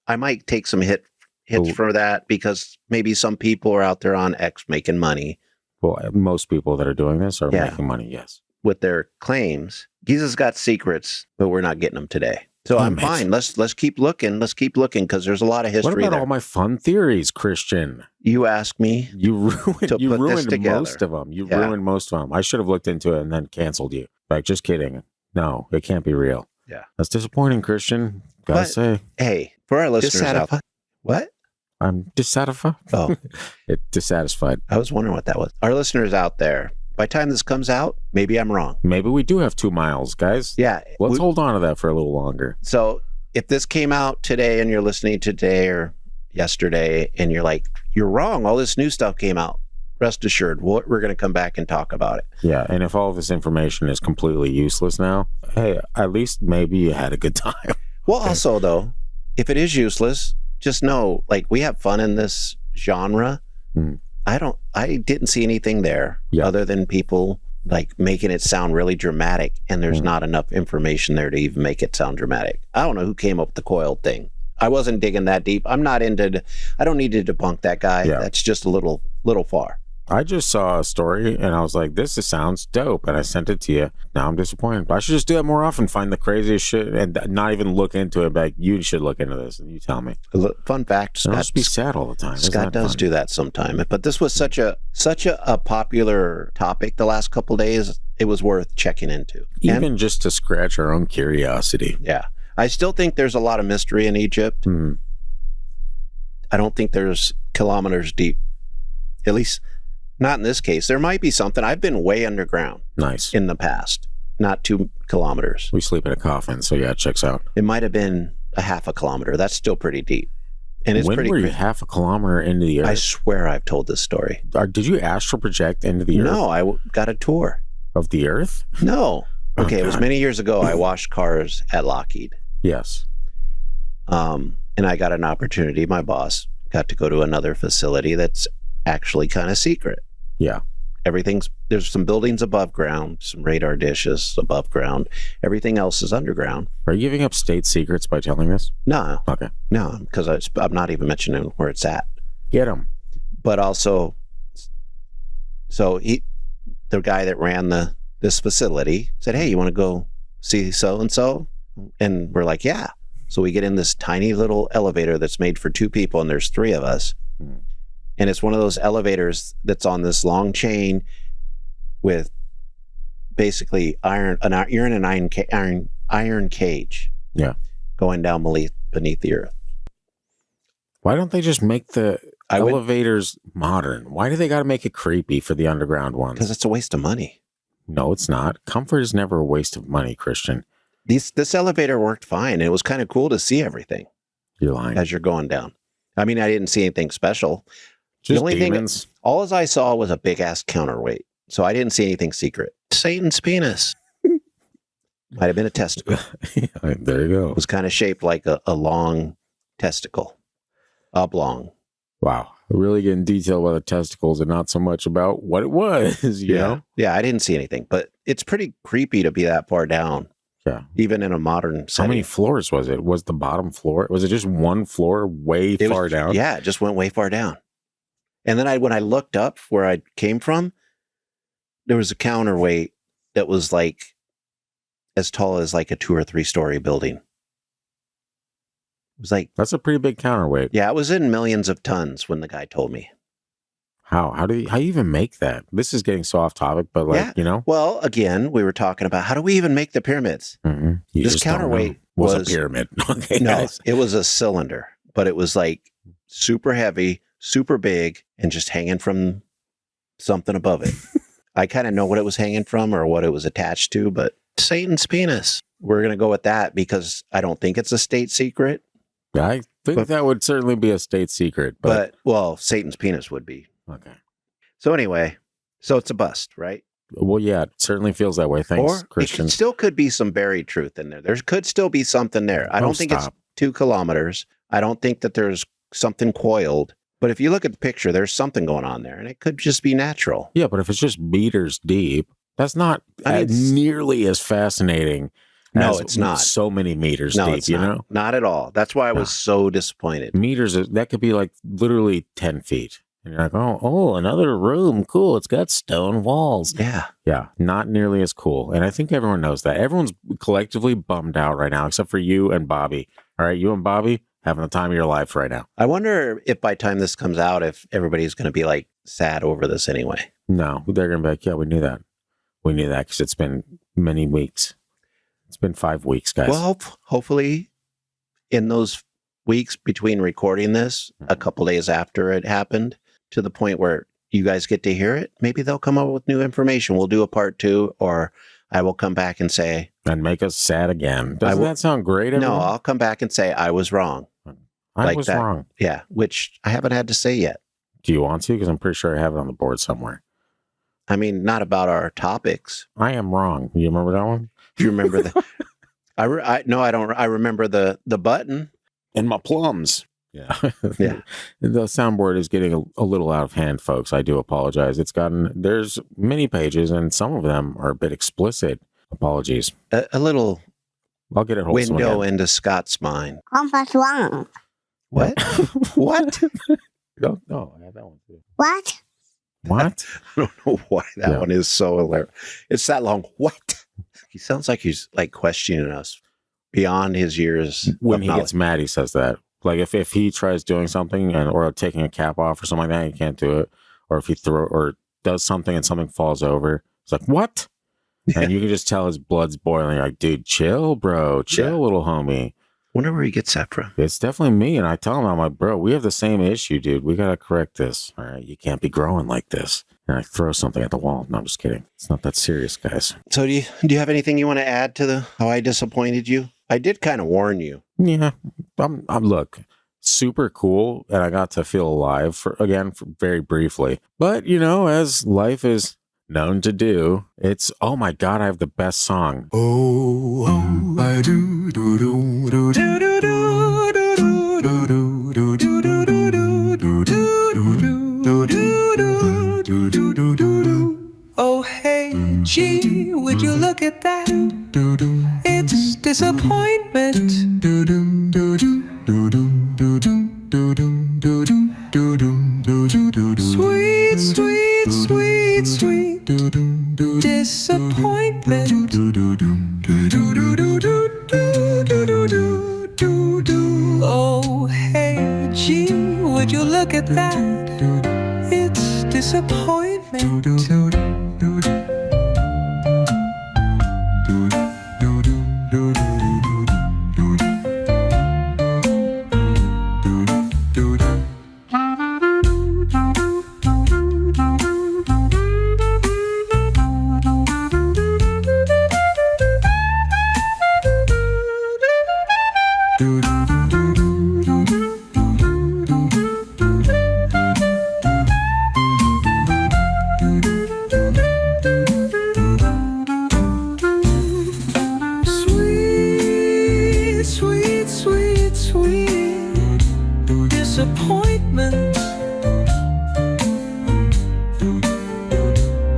I might take some hits for that because maybe some people are out there on X making money. Well, most people that are doing this are making money, yes. With their claims. Giza's got secrets, but we're not getting them today. So I'm fine. Let's keep looking. Let's keep looking because there's a lot of history there. What about all my fun theories, Christian? You asked me. You ruined most of them. You ruined most of them. I should have looked into it and then canceled you. Like, just kidding. No, it can't be real. Yeah. That's disappointing, Christian. Gotta say. Hey, for our listeners what? I'm dissatisfied. Oh. Dissatisfied. I was wondering what that was. Our listeners out there, by the time this comes out, maybe I'm wrong. Maybe we do have 2 miles, guys. Yeah. Let's hold on to that for a little longer. So if this came out today and you're listening today or yesterday and you're like, you're wrong, all this new stuff came out, rest assured, we're going to come back and talk about it. Yeah. And if all of this information is completely useless now, hey, at least maybe you had a good time. Well, also, though, if it is useless, just know, like, we have fun in this genre. I didn't see anything there other than people like making it sound really dramatic, and there's not enough information there to even make it sound dramatic. I don't know who came up with the coil thing. I wasn't digging that deep. I don't need to debunk that guy. Yeah. That's just a little far. I just saw a story and I was like, this sounds dope. And I sent it to you. Now I'm disappointed. But I should just do that more often, find the craziest shit and not even look into it. Like, you should look into this and you tell me. Fun fact, Scott, just be sad all the time. Scott does do that sometime. But this was such a popular topic the last couple of days, it was worth checking into. Even just to scratch our own curiosity. Yeah. I still think there's a lot of mystery in Egypt. I don't think there's kilometers deep. At least... not in this case. There might be something. I've been way underground. Nice. In the past. Not 2 kilometers. We sleep in a coffin, so yeah, it checks out. It might have been a half a kilometer. That's still pretty deep. And it's when were you half a kilometer into the earth? I swear I've told this story. Did you astral project into the earth? No, I got a tour. Of the earth? No. Okay, it was many years ago. I washed cars at Lockheed. Yes. And I got an opportunity. My boss got to go to another facility that's actually kind of secret. Yeah. There's some buildings above ground, some radar dishes above ground. Everything else is underground. Are you giving up state secrets by telling this? No. Okay. No, because I'm not even mentioning where it's at. Get them. but also, so the guy that ran this facility said, hey, you want to go see so-and-so? And we're like, yeah. So we get in this tiny little elevator that's made for 2 people, and there's 3 of us. And it's one of those elevators that's on this long chain with basically you're in an iron cage. Yeah. Going down beneath the earth. Why don't they just make the elevators modern? Why do they got to make it creepy for the underground ones? Because it's a waste of money. No, it's not. Comfort is never a waste of money, Christian. This elevator worked fine. It was kind of cool to see everything. You're lying. As you're going down. I mean, I didn't see anything special. Just the only demons. thing, all as I saw was a big ass counterweight. So I didn't see anything secret. Satan's penis. Might have been a testicle. Yeah, there you go. It was kind of shaped like a long testicle. Oblong. Wow. Really getting detail about the testicles and not so much about what it was, you know? Yeah, I didn't see anything, but it's pretty creepy to be that far down. Yeah. Even in a modern setting. How many floors was it? Was the bottom floor? Was it just one floor far down? Yeah, it just went way far down. And then when I looked up where I came from, there was a counterweight that was like as tall as like a 2 or 3 story building. It was like, that's a pretty big counterweight. Yeah, it was in millions of tons when the guy told me. How do you even make that? This is getting so off topic, but like, you know. Well, again, we were talking about how do we even make the pyramids? Mm-hmm. This counterweight was a pyramid. Okay, no, guys. It was a cylinder, but it was like super heavy, super big, and just hanging from something above it. I kind of know what it was hanging from or what it was attached to, but Satan's penis. We're going to go with that because I don't think it's a state secret. I think that would certainly be a state secret. But well, Satan's penis would be. Okay. So anyway, so it's a bust, right? Well, yeah, it certainly feels that way. Thanks, or Christian. It still could be some buried truth in there. There could still be something there. I don't think it's 2 kilometers. I don't think that there's something coiled. But if you look at the picture, there's something going on there, and it could just be natural. Yeah, but if it's just meters deep, that's not nearly as fascinating. No, it's not. So many meters deep, it's not. Not at all. That's why I was so disappointed. Meters, that could be like literally 10 feet. And you're like, oh, another room. Cool. It's got stone walls. Yeah. Yeah. Not nearly as cool. And I think everyone knows that. Everyone's collectively bummed out right now, except for you and Bobby. All right. You and Bobby having the time of your life right now. I wonder if by the time this comes out, if everybody's going to be like sad over this anyway. No, they're going to be like, yeah, we knew that. We knew that because it's been many weeks. It's been 5 weeks, guys. Well, hopefully in those weeks between recording this, a couple days after it happened, to the point where you guys get to hear it, maybe they'll come up with new information. We'll do a part 2, or I will come back and say... And make us sad again. Doesn't that sound great, everyone? No, I'll come back and say I was wrong. I was wrong. Yeah, which I haven't had to say yet. Do you want to? Because I'm pretty sure I have it on the board somewhere. I mean, not about our topics. I am wrong. You remember that one? Do you remember the... No, I don't. I remember the button. And my plums. Yeah. Yeah. The soundboard is getting a little out of hand, folks. I do apologize. There's many pages and some of them are a bit explicit. Apologies. A little I'll get it wholesome window again. into Scott's mind. What's wrong? What? What? No, I had that one too. What? What? I don't know why that one is so hilarious. It's that long. What? He sounds like he's like questioning us beyond his years. When he gets mad, he says that. Like if he tries doing something or taking a cap off or something like that, he can't do it. Or if he does something and something falls over, it's like, what? Yeah. And you can just tell his blood's boiling. Like, dude, chill, bro. Chill, little homie. Wonder where he gets that from. It's definitely me. And I tell him, I'm like, bro, we have the same issue, dude. We got to correct this. All right. You can't be growing like this. And I throw something at the wall. No, I'm just kidding. It's not that serious, guys. So do you have anything you want to add to how I disappointed you? I did kind of warn you. Yeah. I'm look, super cool. And I got to feel alive for very briefly. But, as life is known to do, it's, oh my God, I have the best song. Oh, I do, do, do, do, do, do, do, do, do, do, do, do, do, do, do, do, do, do, do, do. Oh, hey, gee, would you look at that? It's disappointment. do do. Oh hey gee, would you look at that? It's disappointment. Do do do do. Disappointment.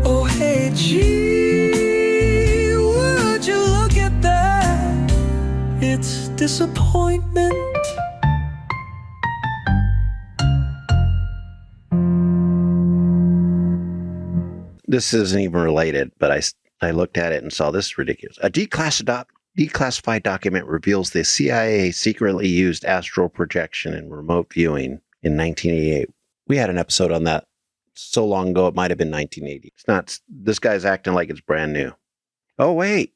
Oh hey gee, would you look at that? It's disappointment. This isn't even related, but I looked at it and saw this is ridiculous. A declassified document reveals the CIA secretly used astral projection and remote viewing in 1988. We had an episode on that so long ago, it might have been 1980. It's not, this guy's acting like it's brand new. Oh, wait.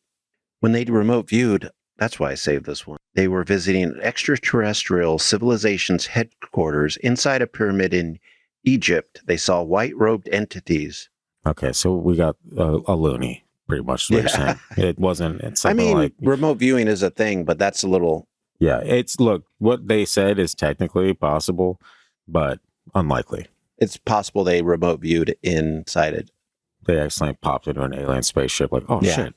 When they remote viewed, that's why I saved this one. They were visiting extraterrestrial civilization's headquarters inside a pyramid in Egypt. They saw white-robed entities. Okay, so we got a Looney, pretty much. What you're saying. It wasn't. It's I mean, like remote viewing is a thing, but that's a little. Yeah, look, what they said is technically possible, but unlikely. It's possible they remote viewed inside it. They accidentally popped into an alien spaceship. Like, oh Yeah. shit,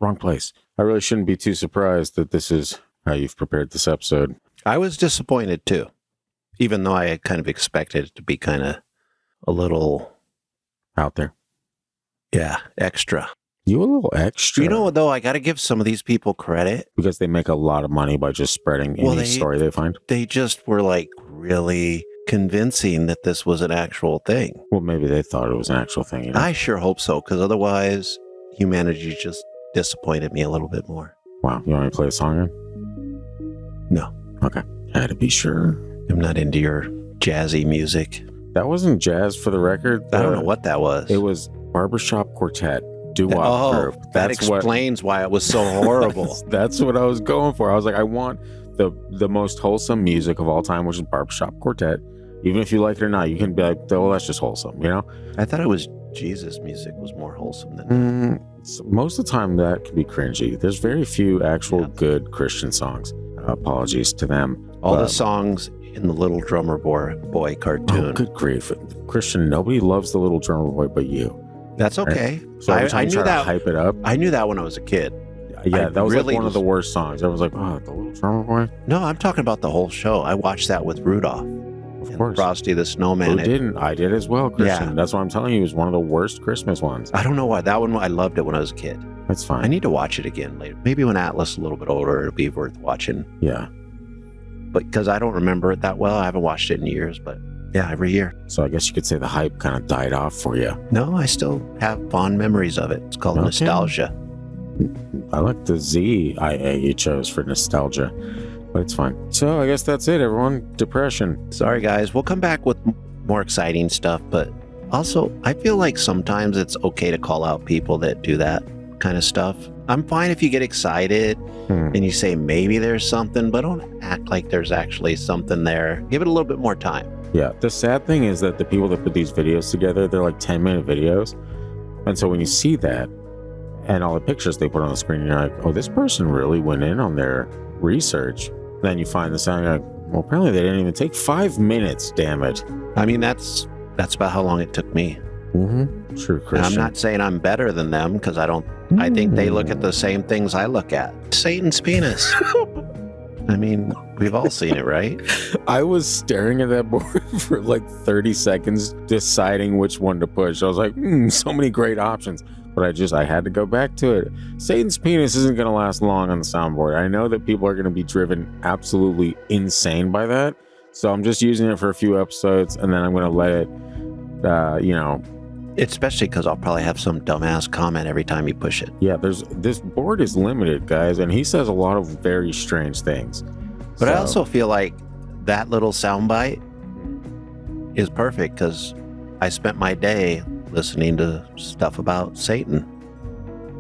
wrong place. I really shouldn't be too surprised that this is how you've prepared this episode. I was disappointed too, even though I had kind of expected it to be kind of a little. Out there. Yeah, extra. You a little extra. You know what, though? I got to give some of these people credit. Because they make a lot of money by just spreading any story they find. They just were like really convincing that this was an actual thing. Well, maybe they thought it was an actual thing. You know? I sure hope so, because otherwise humanity just disappointed me a little bit more. Wow. You want me to play a song again? No. Okay. Had to be sure. I'm not into your jazzy music. That wasn't jazz for the record. I don't know what that was. It was Barbershop Quartet. Doo-wop group. That explains why it was so horrible. That's what I was going for. I was like, I want the most wholesome music of all time, which is Barbershop Quartet. Even if you like it or not, you can be like, oh, that's just wholesome, you know? I thought it was Jesus music was more wholesome than So most of the time that can be cringy. There's very few actual good Christian songs. Apologies to them. All the songs in the Little Drummer Boy cartoon. Oh, good grief. Christian, nobody loves the Little Drummer Boy but you. That's okay. Right? So I knew that. Hype it up. I knew that when I was a kid. Yeah, that was really like one of the worst songs. I was like, oh, the Little Drummer Boy? No, I'm talking about the whole show. I watched that with Rudolph. Of course. Frosty the Snowman. Who didn't? I did as well, Christian. Yeah. That's what I'm telling you. It was one of the worst Christmas ones. I don't know why. That one, I loved it when I was a kid. That's fine. I need to watch it again later. Maybe when Atlas is a little bit older, it'll be worth watching. Yeah. But because I don't remember it that well, I haven't watched it in years, but yeah, every year. So I guess you could say the hype kind of died off for you. No, I still have fond memories of it. It's called nostalgia. I like the ZIA you chose for nostalgia, but it's fine. So I guess that's it, everyone. Depression. Sorry, guys. We'll come back with more exciting stuff, but also, I feel like sometimes it's okay to call out people that do that kind of stuff. I'm fine if you get excited and you say maybe there's something, but don't act like there's actually something there. Give it a little bit more time. Yeah, the sad thing is that the people that put these videos together, they're like 10-minute videos. And so when you see that and all the pictures they put on the screen, you're like, oh, this person really went in on their research. Then you find this out and you're like, well, apparently they didn't even take 5 minutes, damn it. I mean, that's about how long it took me. Mm-hmm. True, Christian. And I'm not saying I'm better than them because I think they look at the same things I look at. Satan's penis. I mean, we've all seen it, right? I was staring at that board for like 30 seconds, deciding which one to push. I was like, so many great options. But I had to go back to it. Satan's penis isn't going to last long on the soundboard. I know that people are going to be driven absolutely insane by that. So I'm just using it for a few episodes, and then I'm going to let it, Especially because I'll probably have some dumbass comment every time you push it. Yeah, this board is limited, guys, and he says a lot of very strange things. But I also feel like that little soundbite is perfect because I spent my day listening to stuff about Satan.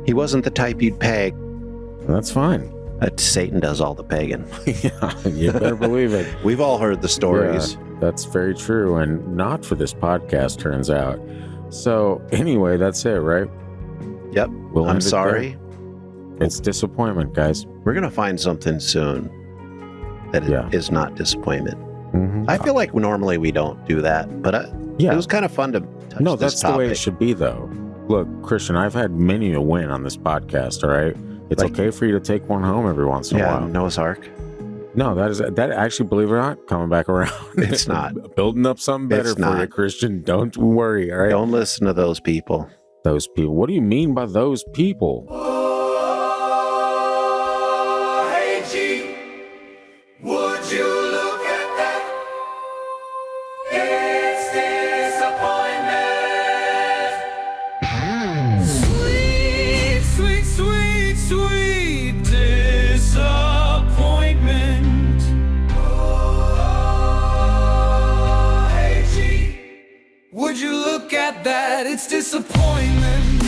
He wasn't the type you'd peg. That's fine. Satan does all the pegging. Yeah, you better believe it. We've all heard the stories. Yeah, that's very true, and not for this podcast, turns out. So anyway, that's it, right? Yep. I'm sorry. It's disappointment, guys. We're going to find something soon that is not disappointment. Mm-hmm. I feel like normally we don't do that, but it was kind of fun to touch No, this that's topic. the way it should be, though. Look, Christian, I've had many a win on this podcast, all right? It's okay for you to take one home every once in a while. Noah's Ark. No, that actually, believe it or not, coming back around. It's not. Building up something better for you, Christian. Don't worry, all right? Don't listen to those people. Those people. What do you mean by those people? Oh, hey, G, would you look at that? It's disappointment. Sweet, sweet, sweet, sweet disappointment. Oh, hey, G, would you look at that? It's disappointment.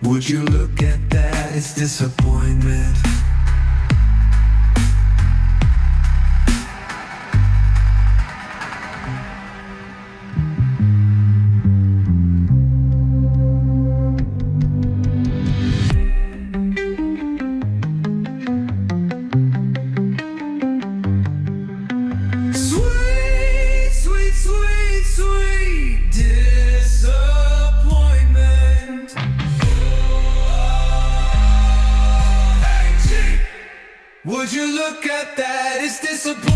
Would you look at that? It's disappointment. Sweet, sweet, sweet, sweet disappointment. Would you look at that? It's disappointment.